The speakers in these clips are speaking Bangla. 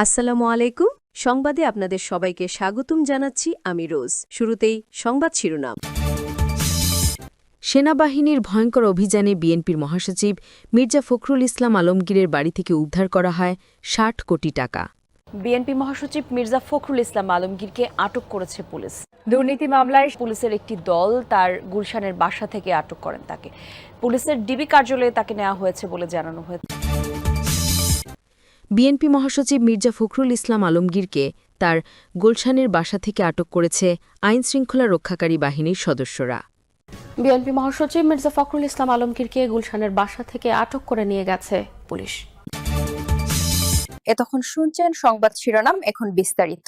আসসালামু আলাইকুম। সংবাদে আপনাদের সবাইকে স্বাগতম জানাচ্ছি আমি রোজ। শুরুতেই সংবাদ শিরোনাম। সেনাবাহিনীর ভয়ঙ্কর অভিযানে বিএনপির মহাসচিব মির্জা ফখরুল ইসলাম আলমগীরের বাড়ি থেকে উদ্ধার করা হয় ৬০ কোটি টাকা। বিএনপি মহাসচিব মির্জা ফখরুল ইসলাম আলমগীরকে আটক করেছে পুলিশ। দুর্নীতি মামলায় পুলিশের একটি দল তার গুলশানের বাসা থেকে আটক করেন তাকে। পুলিশের ডিবি কার্যালয়ে তাকে নেওয়া হয়েছে বলে জানানো হয়েছে। বিএনপি মহাসচিব মির্জা ফখরুল ইসলাম আলমগীরকে তার গুলশানের বাসা থেকে আটক করেছে আইনশৃঙ্খলা রক্ষাকারী বাহিনীর সদস্যরা। বিএনপি মহাসচিব মির্জা ফখরুল ইসলাম আলমগীরকে গুলশানের বাসা থেকে আটক করে নিয়ে গেছে পুলিশ। এতক্ষণ শুনছেন সংবাদ শিরোনাম, এখন বিস্তারিত।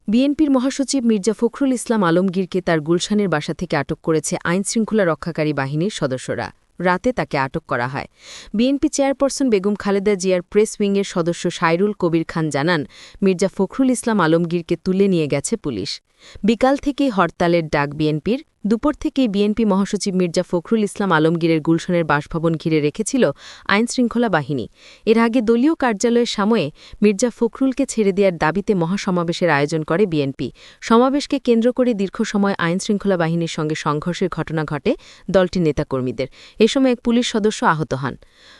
বিএনপির মহাসচিব মির্জা ফখরুল ইসলাম আলমগীরকে তার গুলশানের বাসা থেকে আটক করেছে আইনশৃঙ্খলা রক্ষাকারী বাহিনীর সদস্যরা। রাতে তাকে আটক করা হয়। বিএনপি চেয়ারপারসন বেগম খালেদা জিয়ার প্রেস উইংয়ের সদস্য সাইরুল কবির খান জানান, মির্জা ফখরুল ইসলাম আলমগীরকে তুলে নিয়ে গেছে পুলিশ। বিকাল থেকেই হরতালের ডাক বিএনপির। দুপুর থেকেই বিএনপি মহাসচিব মির্জা ফখরুল ইসলাম আলমগীরের গুলশানের বাসভবন ঘিরে রেখেছিল আইনশৃঙ্খলা বাহিনী। এর আগে দলীয় কার্যালয়ের সময়ে মির্জা ফখরুলকে ছেড়ে দেওয়ার দাবিতে মহাসমাবেশের আয়োজন করে বিএনপি। সমাবেশকে কেন্দ্র করে দীর্ঘ সময় আইনশৃঙ্খলা বাহিনীর সঙ্গে সংঘর্ষের ঘটনা ঘটে দলটির নেতাকর্মীদের। এ সময় এক পুলিশ সদস্য আহত হন।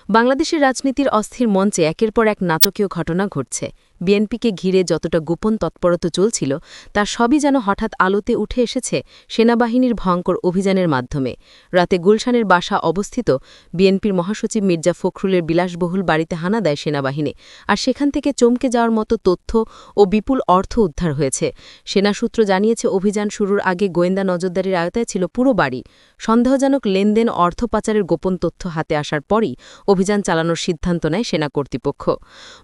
বাংলাদেশের রাজনীতির অস্থির মঞ্চে একের পর এক নাটকীয় ঘটনা ঘটছে। বিএনপিকে ঘিরে যতটা গোপন তৎপরতা চলছিল তার সবই যেন হঠাৎ আলোতে উঠে এসেছে সেনাবাহিনীর ভয়ঙ্কর অভিযানের মাধ্যমে। রাতে গুলশানের বাসা অবস্থিত বিএনপির মহাসচিব মির্জা ফখরুলের বিলাসবহুল বাড়িতে হানা দেয় সেনাবাহিনী। আর সেখান থেকে চমকে যাওয়ার মতো তথ্য ও বিপুল অর্থ উদ্ধার হয়েছে। সেনাসূত্র জানিয়েছে, অভিযান শুরুর আগে গোয়েন্দা নজরদারির আওতায় ছিল পুরো বাড়ি। সন্দেহজনক লেনদেন, অর্থ পাচারের গোপন তথ্য হাতে আসার পরই অভিযান চালানোর সিদ্ধান্ত নেয় সেনা কর্তৃপক্ষ।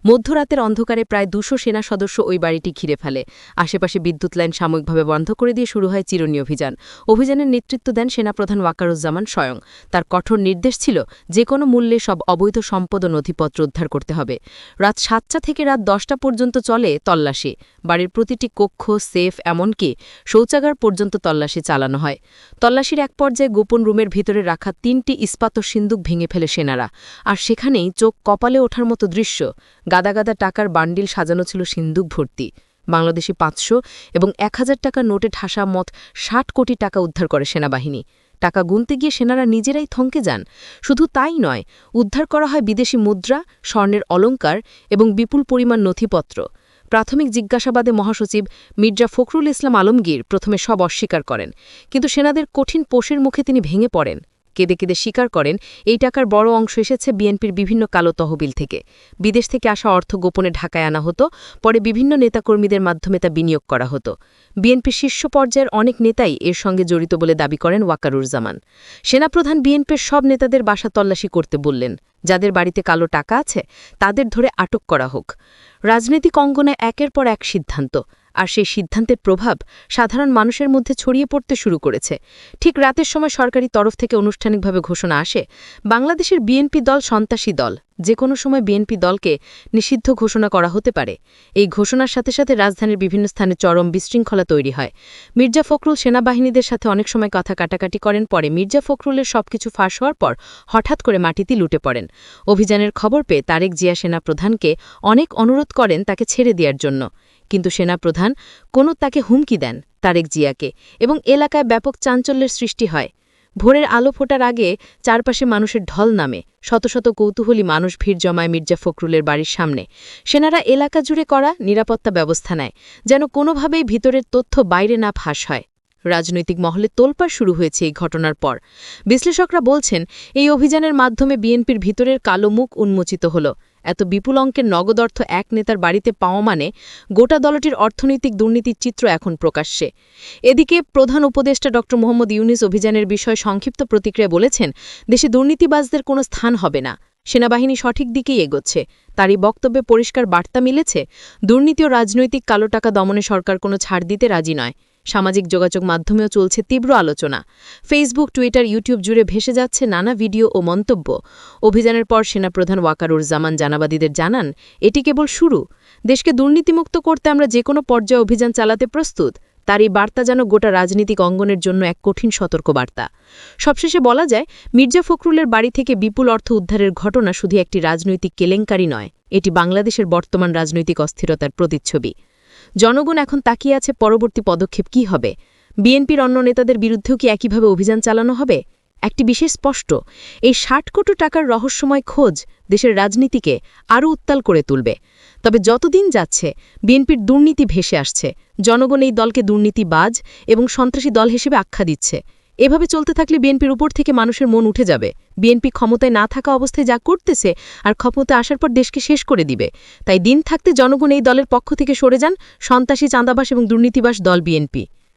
মধ্যরাতের অন্ধকারে প্রায় ২০০ সেনা সদস্য ওই বাড়িটি ঘিরে ফেলে। আশেপাশে বিদ্যুৎ লাইন সাময়িকভাবে বন্ধ করে দিয়ে শুরু হয় চিরুনি অভিযান। অভিযানের নেতৃত্ব দেন সেনাপ্রধান ওয়াকারুজ্জামান স্বয়ং। তার কঠোর নির্দেশ ছিল, যে কোনো মূল্যে সব অবৈধ সম্পদ ও নথিপত্র উদ্ধার করতে হবে। রাত ৭টা থেকে রাত ১০টা পর্যন্ত চলে তল্লাশি। বাড়ির প্রতিটি কক্ষ, সেফ, এমনকি শৌচাগার পর্যন্ত তল্লাশি চালানো হয়। তল্লাশির এক পর্যায়ে গোপন রুমের ভিতরে রাখা ৩টি ইস্পাত সিন্দুক ভেঙে ফেলে সেনারা। আর সেখানেই চোখ কপালে ওঠার মতো দৃশ্য। গাদা গাদা টাকার বান্ডিল সাজানো ছিল সিন্দুক ভর্তি। বাংলাদেশি ৫০০ এবং ১,০০০ টাকার নোটে ঠাসা মত ৬০ কোটি টাকা উদ্ধার করে সেনাবাহিনী। টাকা গুনতে গিয়ে সেনারা নিজেরাই থমকে যান। শুধু তাই নয়, উদ্ধার করা হয় বিদেশি মুদ্রা, স্বর্ণের অলংকার এবং বিপুল পরিমাণ নথিপত্র। প্রাথমিক জিজ্ঞাসাবাদে মহাসচিব মির্জা ফখরুল ইসলাম আলমগীর প্রথমে সব অস্বীকার করেন, কিন্তু সেনাদের কঠিন পোষের মুখে তিনি ভেঙে পড়েন। কেঁদে কেঁদে স্বীকার করেন, এই টাকার বড় অংশ এসেছে বিএনপির বিভিন্ন কালো তহবিল থেকে। বিদেশ থেকে আসা অর্থ গোপনে ঢাকায় আনা হতো, পরে বিভিন্ন নেতাকর্মীদের মাধ্যমে তা বিনিয়োগ করা হতো। বিএনপির শীর্ষ পর্যায়ের অনেক নেতাই এর সঙ্গে জড়িত বলে দাবি করেন ওয়াকারুজ্জামান। সেনাপ্রধান বিএনপির সব নেতাদের বাসা তল্লাশি করতে বললেন। যাদের বাড়িতে কালো টাকা আছে তাদের ধরে আটক করা হোক। রাজনৈতিক অঙ্গনে একের পর এক সিদ্ধান্ত, আর সেই সিদ্ধান্তের প্রভাব সাধারণ মানুষের মধ্যে ছড়িয়ে পড়তে শুরু করেছে। ঠিক রাতের সময় সরকারি তরফ থেকে আনুষ্ঠানিকভাবে ঘোষণা আসে, বাংলাদেশের বিএনপি দল সন্ত্রাসী দল, যে কোনো সময় বিএনপি দলকে নিষিদ্ধ ঘোষণা করা হতে পারে। এই ঘোষণার সাথে সাথে রাজধানীর বিভিন্ন স্থানে চরম বিশৃঙ্খলা তৈরি হয়। মির্জা ফখরুল সেনাবাহিনীদের সাথে অনেক সময় কথা কাটাকাটি করেন। পরে মির্জা ফখরুলের সবকিছু ফাঁস হওয়ার পর হঠাৎ করে মাটিতে লুটে পড়েন। অভিযানের খবর পেয়ে তারেক জিয়া সেনাপ্রধানকে অনেক অনুরোধ করেন তাকে ছেড়ে দেওয়ার জন্য, কিন্তু সেনাপ্রধান তাকে হুমকি দেন তারেক জিয়াকে, এবং এলাকায় ব্যাপক চাঞ্চল্যের সৃষ্টি হয়। ভোরের আলো ফোটার আগে চারপাশে মানুষের ঢল নামে। শত শত কৌতূহলী মানুষ ভিড় জমায় মির্জা ফখরুলের বাড়ির সামনে। সেনারা এলাকা জুড়ে করা নিরাপত্তা ব্যবস্থা নেয়, যেন কোনোভাবেই ভিতরের তথ্য বাইরে না ফাঁস হয়। রাজনৈতিক মহলে তোলপাড় শুরু হয়েছে এই ঘটনার পর। বিশ্লেষকরা বলছেন, এই অভিযানের মাধ্যমে বিএনপির ভিতরের কালো মুখ উন্মোচিত হল। এত বিপুল অঙ্কের নগদ অর্থ এক নেতার বাড়িতে পাওয়া মানে গোটা দলটির অর্থনৈতিক দুর্নীতির চিত্র এখন প্রকাশ্যে। এদিকে প্রধান উপদেষ্টা ড মোহাম্মদ ইউনূস অভিযানের বিষয়ে সংক্ষিপ্ত প্রতিক্রিয়া বলেছেন, দেশে দুর্নীতিবাজদের কোনো স্থান হবে না। সেনাবাহিনী সঠিক দিকেই এগোচ্ছে। তারই বক্তব্যে পরিষ্কার বার্তা মিলেছে, দুর্নীতি ও রাজনৈতিক কালো টাকা দমনে সরকার কোনো ছাড় দিতে রাজি নয়। সামাজিক যোগাযোগ মাধ্যমেও চলছে তীব্র আলোচনা। ফেসবুক, টুইটার, ইউটিউব জুড়ে ভেসে যাচ্ছে নানা ভিডিও ও মন্তব্য। অভিযানের পর সেনাপ্রধান ওয়াকারুজ্জামান জানাবাদীদের জানান, এটি কেবল শুরু। দেশকে দুর্নীতিমুক্ত করতে আমরা যে কোনো পর্যায়ে অভিযান চালাতে প্রস্তুত। তার এই বার্তা যেন গোটা রাজনীতিক অঙ্গনের জন্য এক কঠিন সতর্কবার্তা। সবশেষে বলা যায়, মির্জা ফখরুলের বাড়ি থেকে বিপুল অর্থ উদ্ধারের ঘটনা শুধু একটি রাজনৈতিক কেলেঙ্কারি নয়, এটি বাংলাদেশের বর্তমান রাজনৈতিক অস্থিরতার প্রতিচ্ছবি। জনগণ এখন তাকিয়ে আছে পরবর্তী পদক্ষেপ কী হবে। বিএনপির অন্য নেতাদের বিরুদ্ধেও কি একইভাবে অভিযান চালানো হবে? একটি বিশেষ স্পষ্ট, এই ৬০ কোটি টাকার রহস্যময় খোঁজ দেশের রাজনীতিকে আরও উত্তাল করে তুলবে। তবে যতদিন যাচ্ছে বিএনপির দুর্নীতি ভেসে আসছে, জনগণ এই দলকে দুর্নীতিবাজ এবং সন্ত্রাসী দল হিসেবে আখ্যা দিচ্ছে। এভাবে চলতে থাকলে বিএনপির উপর থেকে মানুষের মন উঠে যাবে। বিএনপি ক্ষমতায় না থাকা অবস্থায় যা করতেছে আর ক্ষমতায় আসার পর দেশকে শেষ করে দিবে। তাই দিন থাকতে জনগণ এই দলের পক্ষ থেকে সরে যান। সন্ত্রাসী, চাঁদাবাস এবং দুর্নীতিবাস দল বিএনপি।